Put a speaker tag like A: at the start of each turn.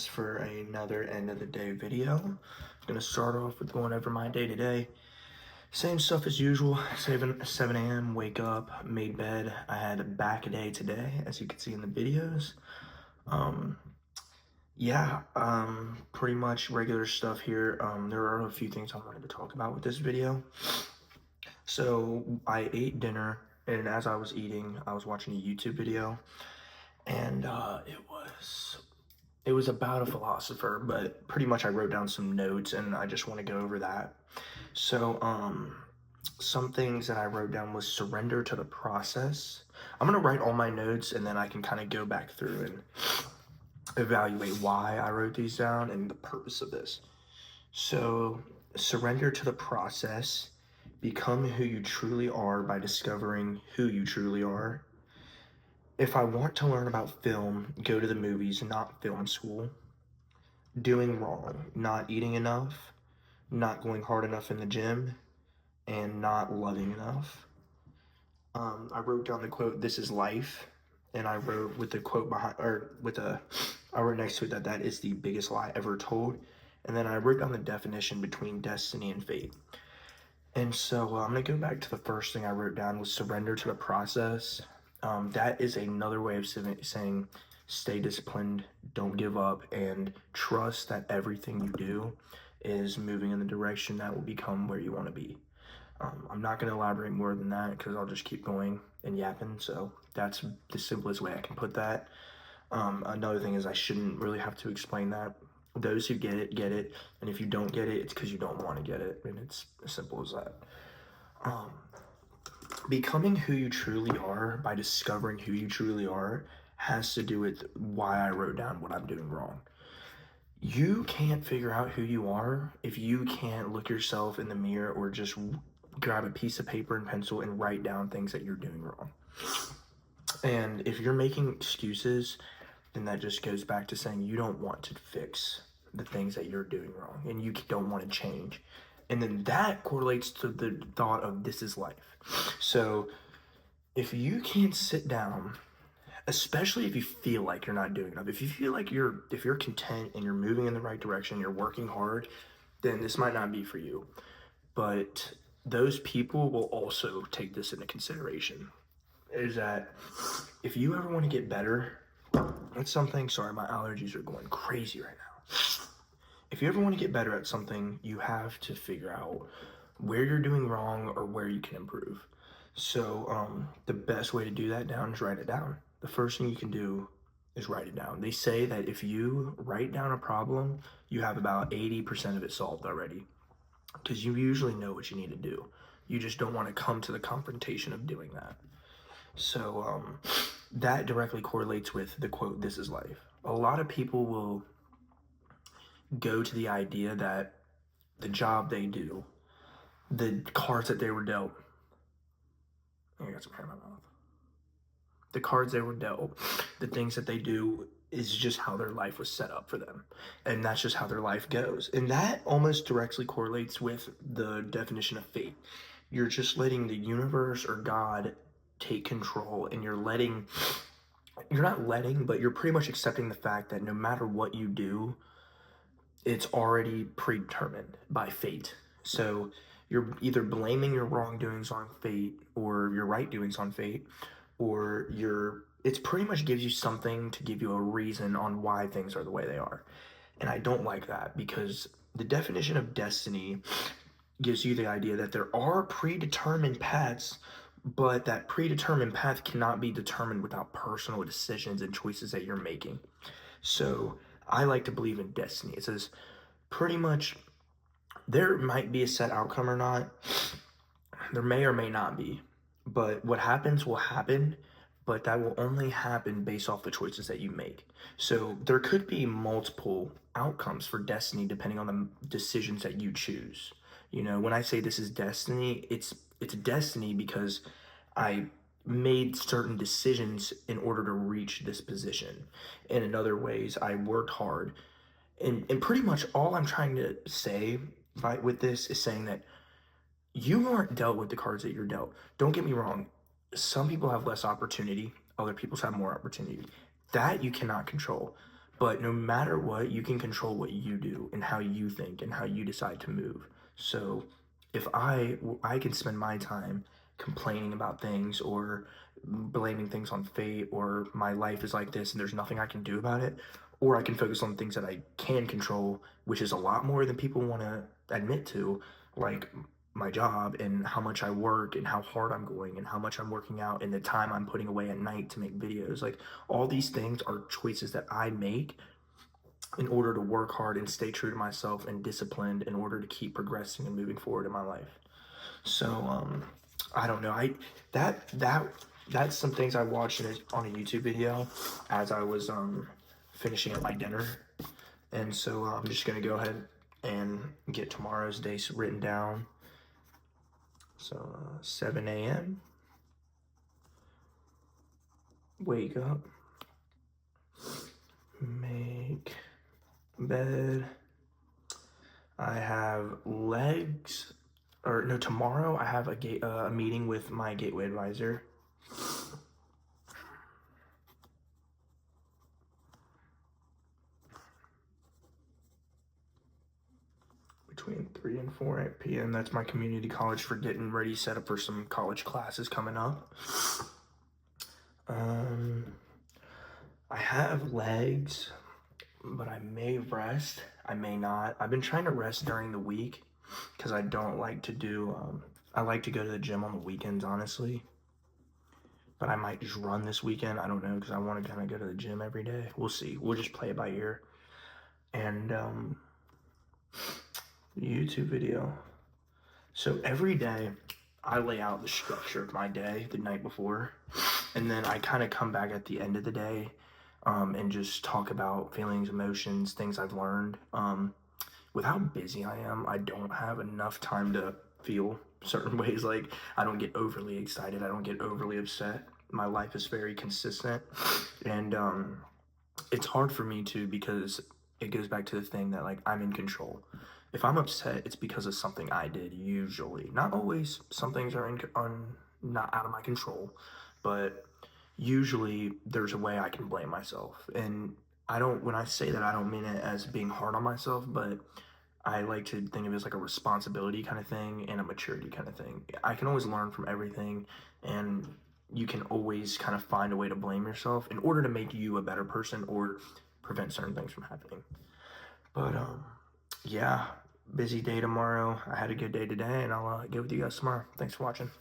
A: guys for another end of the day video. I'm gonna start off with going over my day today. Same stuff as usual. 7 a.m. Wake up, made bed. I had a back day today, as you can see in the videos. Um, Pretty much regular stuff here. There are a few things I wanted to talk about with this video. So I ate dinner, and as I was eating, I was watching a YouTube video, and it was about a philosopher, but pretty much I wrote down some notes and I just want to go over that. So, some things that I wrote down was surrender to the process. I'm going to write all my notes and then I can kind of go back through and evaluate why I wrote these down and the purpose of this. So, surrender to the process, become who you truly are by discovering who you truly are. If I want to learn about film, go to the movies, not film school. Doing wrong, not eating enough, not going hard enough in the gym, and not loving enough. I wrote down the quote, "This is life," and I wrote with the quote behind, I wrote next to it that is the biggest lie ever told. And then I wrote down the definition between destiny and fate. And so I'm gonna go back to the first thing I wrote down was surrender to the process. That is another way of saying stay disciplined, don't give up, and trust that everything you do is moving in the direction that will become where you want to be. I'm not going to elaborate more than that because I'll just keep going and yapping. So that's the simplest way I can put that. Another thing is I shouldn't really have to explain that. Those who get it, get it. And if you don't get it, it's because you don't want to get it. And it's as simple as that. Becoming who you truly are by discovering who you truly are has to do with why I wrote down what I'm doing wrong. You can't figure out who you are if you can't look yourself in the mirror or just grab a piece of paper and pencil and write down things that you're doing wrong. And if you're making excuses, then that just goes back to saying you don't want to fix the things that you're doing wrong and you don't want to change. And then that correlates to the thought of this is life. So if you can't sit down, especially if you feel like you're not doing enough, if you feel like if you're content and you're moving in the right direction, you're working hard, then this might not be for you. But those people will also take this into consideration, is that if you ever want to get better, at something, sorry, my allergies are going crazy right now. If you ever want to get better at something, you have to figure out where you're doing wrong or where you can improve. So the best way to do that down is write it down. The first thing you can do is write it down. They say that if you write down a problem, you have about 80% of it solved already, because you usually know what you need to do. You just don't want to come to the confrontation of doing that. So that directly correlates with the quote, "This is life." A lot of people will go to the idea that the job they do, the cards that they were dealt, I got some hair in my mouth. The cards they were dealt, the things that they do is just how their life was set up for them. And that's just how their life goes. And that almost directly correlates with the definition of fate. You're just letting the universe or God take control, and you're pretty much accepting the fact that no matter what you do, it's already predetermined by fate. So you're either blaming your wrongdoings on fate or your right doings on fate, or it's pretty much gives you something to give you a reason on why things are the way they are. And I don't like that, because the definition of destiny gives you the idea that there are predetermined paths, but that predetermined path cannot be determined without personal decisions and choices that you're making. So I like to believe in destiny. It says pretty much there might be a set outcome or not. There may or may not be. But what happens will happen, but that will only happen based off the choices that you make. So there could be multiple outcomes for destiny depending on the decisions that you choose. You know, when I say this is destiny, it's destiny because I made certain decisions in order to reach this position. And in other ways, I worked hard. And pretty much all I'm trying to say with this is saying that you aren't dealt with the cards that you're dealt. Don't get me wrong. Some people have less opportunity. Other people have more opportunity. That you cannot control. But no matter what, you can control what you do and how you think and how you decide to move. So if I can spend my time complaining about things or blaming things on fate or my life is like this and there's nothing I can do about it, or I can focus on things that I can control, which is a lot more than people want to admit to, like my job and how much I work and how hard I'm going and how much I'm working out and the time I'm putting away at night to make videos. Like all these things are choices that I make in order to work hard and stay true to myself and disciplined in order to keep progressing and moving forward in my life. So I don't know. That's some things I watched on a YouTube video as I was finishing up my dinner, and so I'm just gonna go ahead and get tomorrow's day written down. So 7 a.m. Wake up, make bed. I have legs, or no, tomorrow I have a meeting with my Gateway advisor. Between 3 and 4 p.m. That's my community college for getting ready, set up for some college classes coming up. I have legs, but I may rest. I may not. I've been trying to rest during the week because I don't like to do, I like to go to the gym on the weekends, honestly. But I might just run this weekend. I don't know because I want to kind of go to the gym every day. We'll see. We'll just play it by ear. And YouTube video. So every day I lay out the structure of my day the night before, and then I kind of come back at the end of the day and just talk about feelings, emotions, things I've learned. With how busy I am, I don't have enough time to feel certain ways. Like I don't get overly excited. I don't get overly upset. My life is very consistent, and it's hard for me to, because it goes back to the thing that like I'm in control. If I'm upset, it's because of something I did. Usually, not always. Some things are not out of my control, but usually there's a way I can blame myself. And I don't. When I say that, I don't mean it as being hard on myself, but I like to think of it as like a responsibility kind of thing and a maturity kind of thing. I can always learn from everything, and you can always kind of find a way to blame yourself in order to make you a better person or prevent certain things from happening. But yeah, busy day tomorrow. I had a good day today, and I'll get with you guys tomorrow. Thanks for watching.